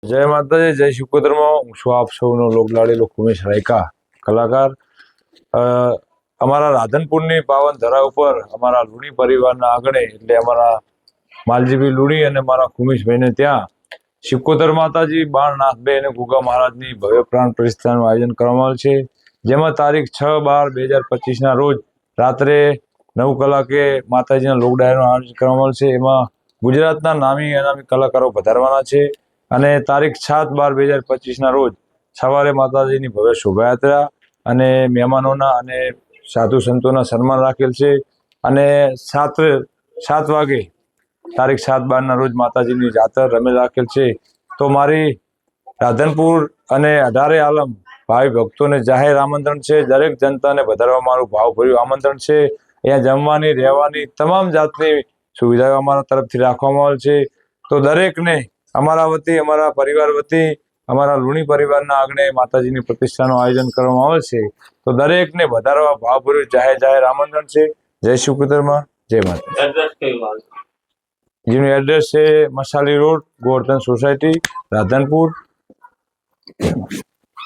જય માતાજી, જય શિકોતરમાં. હું છું આપ સૌનો લોકલાડીલો ઉમેશ રાયકા કલાકાર. અમારા રાધનપુરની પાવન ધરા ઉપર અમારા લુણી પરિવારના આંગણે એટલે અમારા માલજીભાઈ લુણી અને મારા કુમેશભાઈને ત્યાં શિકોતર માતાજી, બાણનાથબે અને ગુગા મહારાજની ભવ્ય પ્રાણ પ્રતિષ્ઠાનું આયોજન કરવામાં આવ્યું છે. જેમાં તારીખ 6/12/2025 રોજ રાત્રે 9 કલાકે માતાજીના લોક ડાયરાનું આયોજન કરવામાં આવ્યું છે. એમાં ગુજરાતના નામી અનામી કલાકારો પધારવાના છે. અને તારીખ 7/12/2025 રોજ સવારે માતાજીની ભવ્ય શોભાયાત્રા અને મહેમાનોના અને સાધુ સંતોના સન્માન રાખેલ છે. અને 7 વાગે તારીખ 7/12 રોજ માતાજીની જાતર રમેલ રાખેલ છે. તો મારી રાધનપુર અને 18 આલમ ભાઈ ભક્તોને જાહેર આમંત્રણ છે. દરેક જનતાને વધારવા મારું ભાવભર્યું આમંત્રણ છે. અહીંયા જમવાની, રહેવાની તમામ જાતની સુવિધાઓ અમારા તરફથી રાખવામાં આવેલ છે. તો દરેકને અમારા વતી, અમારા પરિવાર વતી, અમારા લુણી પરિવારના આંગણે માતાજીની પ્રતિષ્ઠાનું આયોજન કરવામાં આવે છે. તો દરેકને વધારવા ભાવભર્યું જાહેર આમંત્રણ છે. જય શિકોતરમાં, જય માતા. જેનું એડ્રેસ છે મસાલી રોડ, ગોવર્ધન સોસાયટી, રાધનપુર.